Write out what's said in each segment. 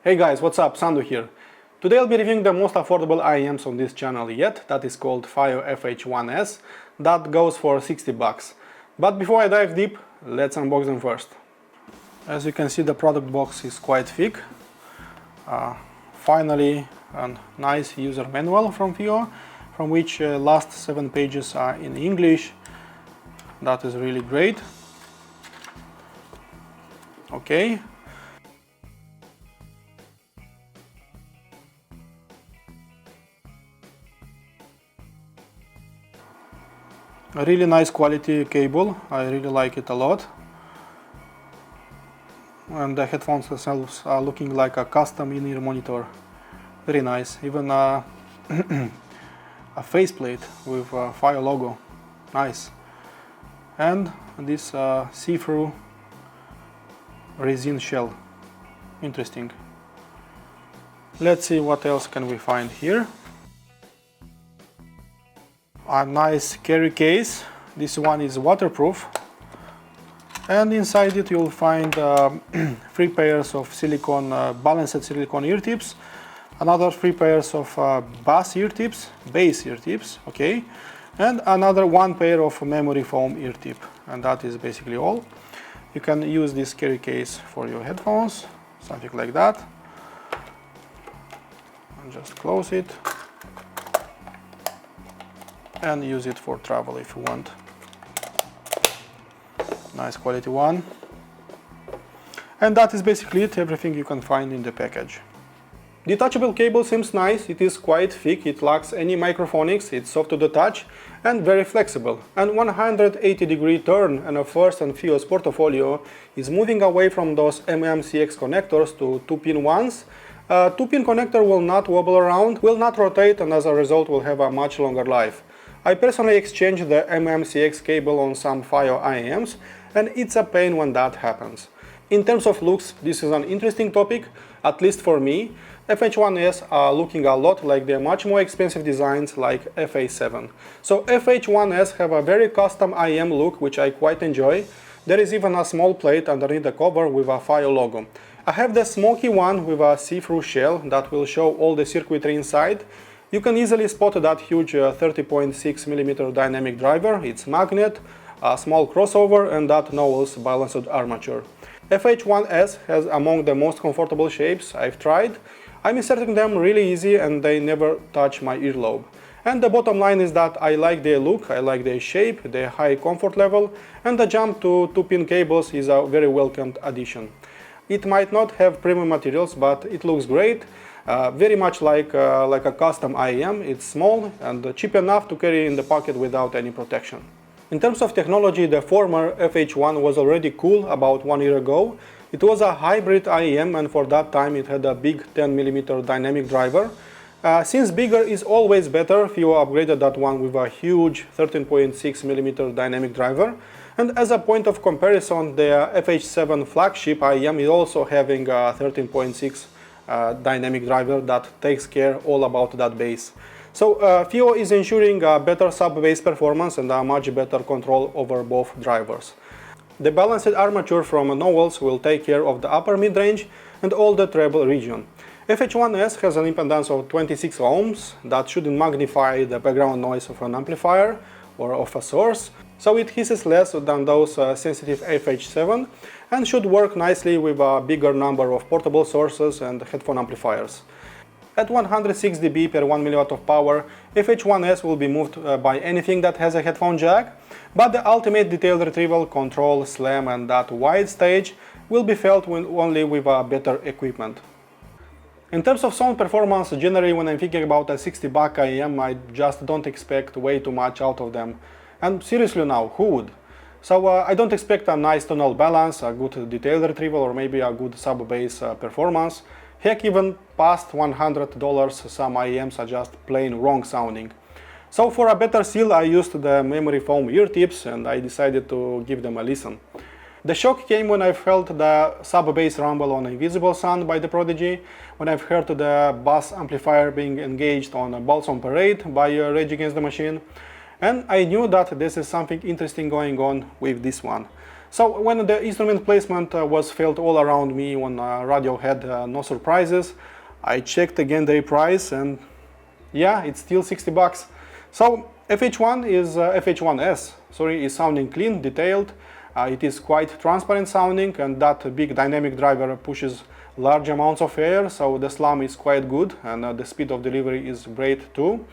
Hey guys, what's up? Sandu here. Today I'll be reviewing the most affordable IEMs on this channel yet, that is called FiiO FH1S, that goes for 60 bucks. But before I dive deep, let's unbox them first. As you can see, the product box is quite thick. Finally, a nice user manual from FiiO, from which last 7 pages are in English. That is really great. Okay. A really nice quality cable, I really like it a lot. And the headphones themselves are looking like a custom in-ear monitor. Very nice, even a faceplate with a FiiO logo, nice. And this see-through resin shell, interesting. Let's see what else can we find here. A nice carry case. This one is waterproof, and inside it you'll find 3 pairs of silicone balanced silicone ear tips, another 3 pairs of bass ear tips, okay, and another 1 pair of memory foam ear tip, and that is basically all. You can use this carry case for your headphones, something like that, and just close it and use it for travel if you want. Nice quality one. And that is basically it, everything you can find in the package. Detachable cable seems nice, it is quite thick, it lacks any microphonics, it's soft to the touch and very flexible. And 180-degree turn, and a first on FiiO's portfolio is moving away from those CX connectors to 2-pin ones. 2-pin connector will not wobble around, will not rotate, and as a result will have a much longer life. I personally exchanged the CX cable on some FiiO IEMs, and it's a pain when that happens. In terms of looks, this is an interesting topic, at least for me. FH1S are looking a lot like their much more expensive designs like FA7. So FH1S have a very custom IEM look, which I quite enjoy. There is even a small plate underneath the cover with a FiiO logo. I have the smoky one with a see-through shell that will show all the circuitry inside. You can easily spot that huge 30.6mm dynamic driver, its magnet, a small crossover, and that Knowles balanced armature. FH1S has among the most comfortable shapes I've tried. I'm inserting them really easy and they never touch my earlobe. And the bottom line is that I like their look, I like their shape, their high comfort level, and the jump to 2-pin cables is a very welcomed addition. It might not have premium materials, but it looks great. Very much like a custom IEM, it's small and cheap enough to carry in the pocket without any protection. In terms of technology, the former FH1 was already cool about 1 year ago. It was a hybrid IEM, and for that time it had a big 10mm dynamic driver. Since bigger is always better, FiiO upgraded that one with a huge 13.6mm dynamic driver. And as a point of comparison, the FH7 flagship IEM is also having a 13.6 dynamic driver that takes care all about that bass. So FiiO is ensuring a better sub-bass performance and a much better control over both drivers. The balanced armature from Knowles will take care of the upper mid-range and all the treble region. FH1S has an impedance of 26 ohms that shouldn't magnify the background noise of an amplifier or of a source, so it hisses less than those sensitive FH7 and should work nicely with a bigger number of portable sources and headphone amplifiers. At 106 dB per 1 mW of power, FH1S will be moved by anything that has a headphone jack, but the ultimate detailed retrieval, control, slam and that wide stage will be felt only with better equipment. In terms of sound performance, generally when I'm thinking about a 60-buck IEM, I just don't expect way too much out of them. And seriously now, who would? So I don't expect a nice tonal balance, a good detail retrieval, or maybe a good sub-bass performance. Heck, even past $100 some IEMs are just plain wrong sounding. So for a better seal I used the memory foam ear tips and I decided to give them a listen. The shock came when I felt the sub-bass rumble on Invisible Sun by The Prodigy, when I've heard the bass amplifier being engaged on Balls on Parade by Rage Against the Machine, and I knew that this is something interesting going on with this one. So when the instrument placement was felt all around me on Radiohead, no surprises, I checked again their price, and yeah, it's still 60 bucks. So FH1S is sounding clean, detailed. It is quite transparent sounding, and that big dynamic driver pushes large amounts of air, so the slam is quite good, and the speed of delivery is great too.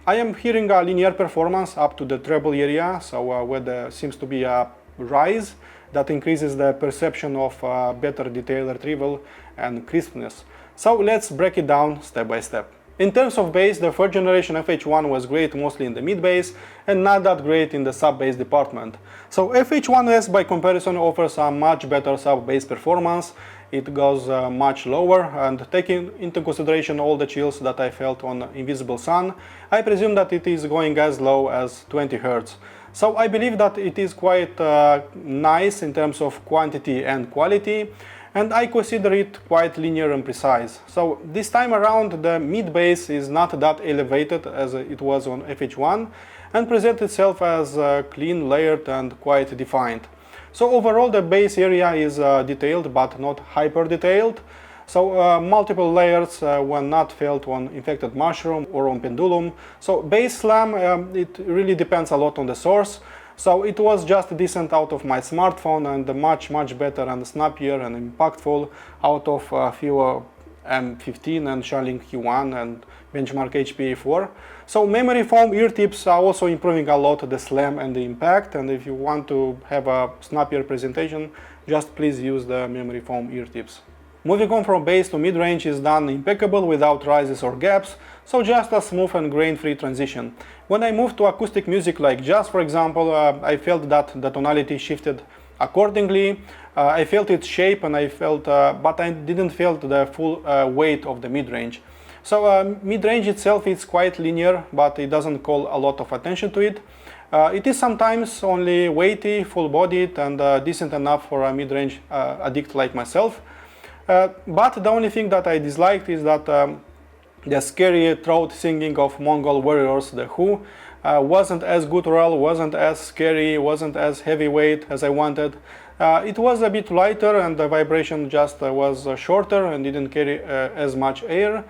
I am hearing a linear performance up to the treble area, so where there seems to be a rise that increases the perception of better detail retrieval and crispness. So let's break it down step by step. In terms of bass, the third generation FH1 was great mostly in the mid bass and not that great in the sub bass department. So FH1S by comparison offers a much better sub bass performance. It goes much lower, and taking into consideration all the chills that I felt on Invisible Sun, I presume that it is going as low as 20 Hz. So I believe that it is quite nice in terms of quantity and quality, and I consider it quite linear and precise. So this time around the mid bass is not that elevated as it was on FH1 and presents itself as clean, layered and quite defined. So overall the bass area is detailed but not hyper detailed. So multiple layers were not felt on Infected Mushroom or on Pendulum. So bass slam, it really depends a lot on the source. So it was just decent out of my smartphone, and much better and snappier and impactful out of FiiO M15 and Sharlink Q1 and Benchmark HPA4. So memory foam ear tips are also improving a lot the slam and the impact, and if you want to have a snappier presentation, just please use the memory foam ear tips. Moving on from bass to mid-range is done impeccable without rises or gaps, so just a smooth and grain-free transition. When I moved to acoustic music like jazz, for example, I felt that the tonality shifted accordingly. I felt its shape, and but I didn't feel the full weight of the mid-range. So mid-range itself is quite linear, but it doesn't call a lot of attention to it. It is sometimes only weighty, full-bodied, and decent enough for a mid-range addict like myself. But the only thing that I disliked is that the scary throat singing of Mongol Warriors, the Who, wasn't as guttural, wasn't as scary, wasn't as heavyweight as I wanted. It was a bit lighter, and the vibration just was shorter and didn't carry as much air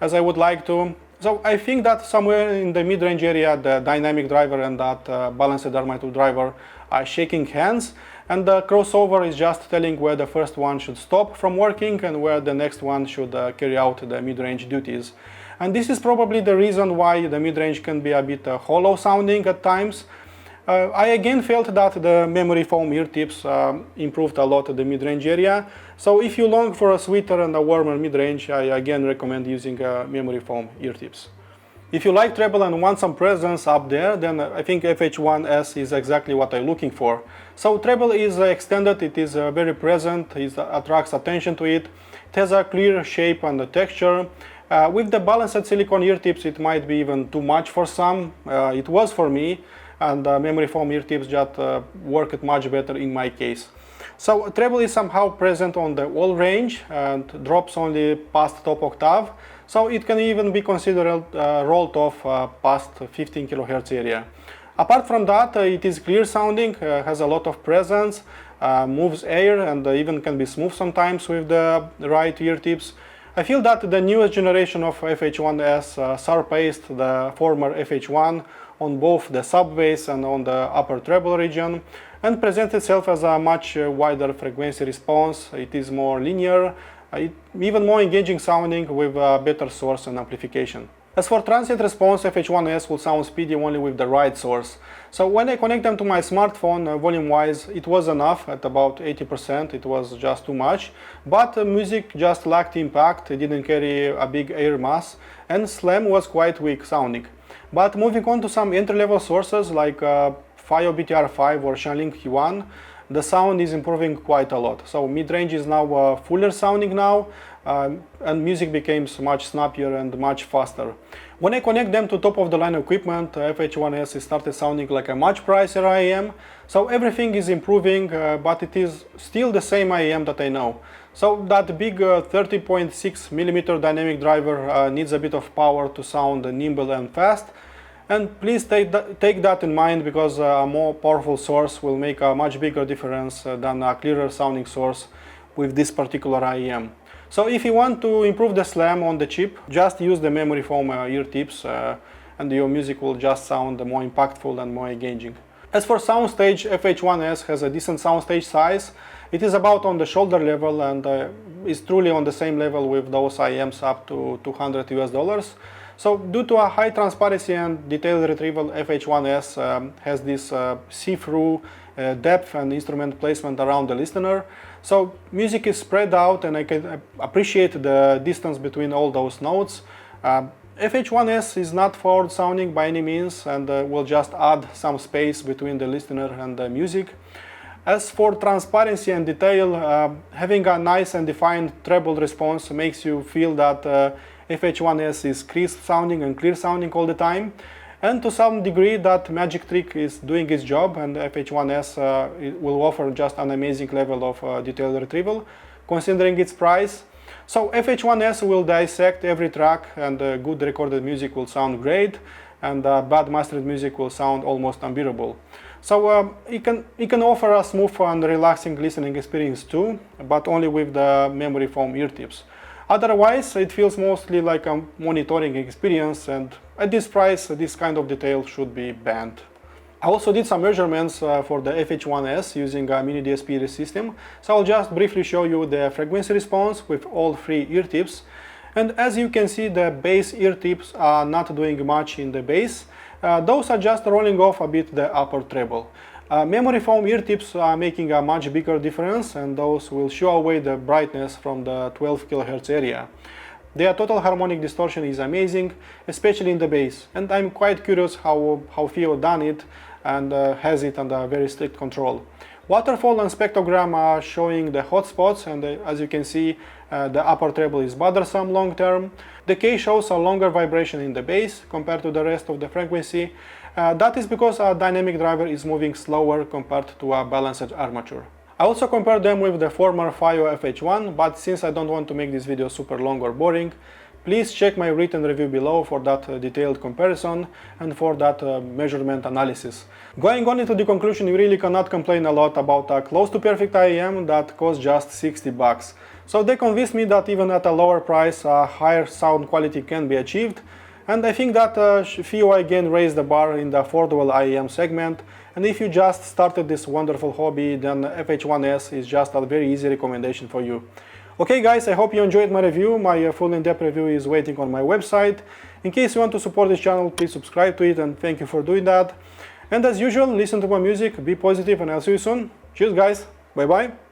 as I would like to. So I think that somewhere in the mid-range area the dynamic driver and that balanced armature driver are shaking hands, and the crossover is just telling where the first one should stop from working and where the next one should carry out the mid-range duties. And this is probably the reason why the mid-range can be a bit hollow sounding at times. I again felt that the memory foam ear tips improved a lot the mid-range area. So if you long for a sweeter and a warmer mid-range, I again recommend using memory foam ear tips. If you like treble and want some presence up there, then I think FH1S is exactly what I'm looking for. So treble is extended, it is very present, it attracts attention to it. It has a clear shape and texture. With the balanced silicone ear tips, it might be even too much for some. It was for me, and memory foam ear tips just worked much better in my case. So treble is somehow present on the whole range and drops only past top octave. So it can even be considered rolled off past 15 kHz area. Apart from that, it is clear sounding, has a lot of presence, moves air, and even can be smooth sometimes with the right ear tips. I feel that the newest generation of FH1S surpassed the former FH1 on both the sub bass and on the upper treble region, and presents itself as a much wider frequency response. It is more linear, even more engaging sounding with better source and amplification. As for transient response, FH1S will sound speedy only with the right source. So when I connect them to my smartphone, volume-wise, it was enough at about 80%, it was just too much. But music just lacked impact, it didn't carry a big air mass, and slam was quite weak sounding. But moving on to some entry-level sources like FiiO BTR5 or Sharlink Q1, the sound is improving quite a lot. So mid-range is now fuller sounding now, and music becomes much snappier and much faster. When I connect them to top-of-the-line equipment, FH1S started sounding like a much pricier IEM. So everything is improving, but it is still the same IEM that I know. So that big 30.6mm dynamic driver needs a bit of power to sound nimble and fast. And please take that in mind, because a more powerful source will make a much bigger difference than a clearer sounding source with this particular IEM. So if you want to improve the slam on the chip, just use the memory foam ear tips and your music will just sound more impactful and more engaging. As for Soundstage, FH1S has a decent soundstage size. It is about on the shoulder level and is truly on the same level with those IEMs up to $200 US. So due to a high transparency and detailed retrieval, FH1S has this see-through depth and instrument placement around the listener. So music is spread out and I can appreciate the distance between all those notes. FH1S is not forward sounding by any means and will just add some space between the listener and the music. As for transparency and detail, having a nice and defined treble response makes you feel that FH1S is crisp sounding and clear sounding all the time, and to some degree that magic trick is doing its job, and FH1S will offer just an amazing level of detailed retrieval considering its price. So FH1S will dissect every track, and good recorded music will sound great, and bad mastered music will sound almost unbearable. So it can offer a smooth and relaxing listening experience too, but only with the memory foam ear tips. Otherwise, it feels mostly like a monitoring experience, and at this price, this kind of detail should be banned. I also did some measurements for the FH1S using a mini DSP system, so I'll just briefly show you the frequency response with all three ear tips. And as you can see, the bass ear tips are not doing much in the bass. Those are just rolling off a bit the upper treble. Memory foam ear tips are making a much bigger difference, and those will show away the brightness from the 12 kHz area. Their total harmonic distortion is amazing, especially in the bass, and I'm quite curious how FiiO done it and has it under very strict control. Waterfall and spectrogram are showing the hot spots, and as you can see, the upper treble is bothersome long term. Decay shows a longer vibration in the bass compared to the rest of the frequency. That is because our dynamic driver is moving slower compared to a balanced armature. I also compared them with the former FiiO FH1, but since I don't want to make this video super long or boring, please check my written review below for that detailed comparison and for that measurement analysis. Going on into the conclusion, you really cannot complain a lot about a close to perfect IEM that costs just 60 bucks. So they convinced me that even at a lower price, a higher sound quality can be achieved. And I think that FiiO again raised the bar in the affordable IEM segment. And if you just started this wonderful hobby, then FH1S is just a very easy recommendation for you. Okay guys, I hope you enjoyed my review. My full in-depth review is waiting on my website. In case you want to support this channel, please subscribe to it, and thank you for doing that. And as usual, listen to my music, be positive, and I'll see you soon. Cheers guys, bye bye.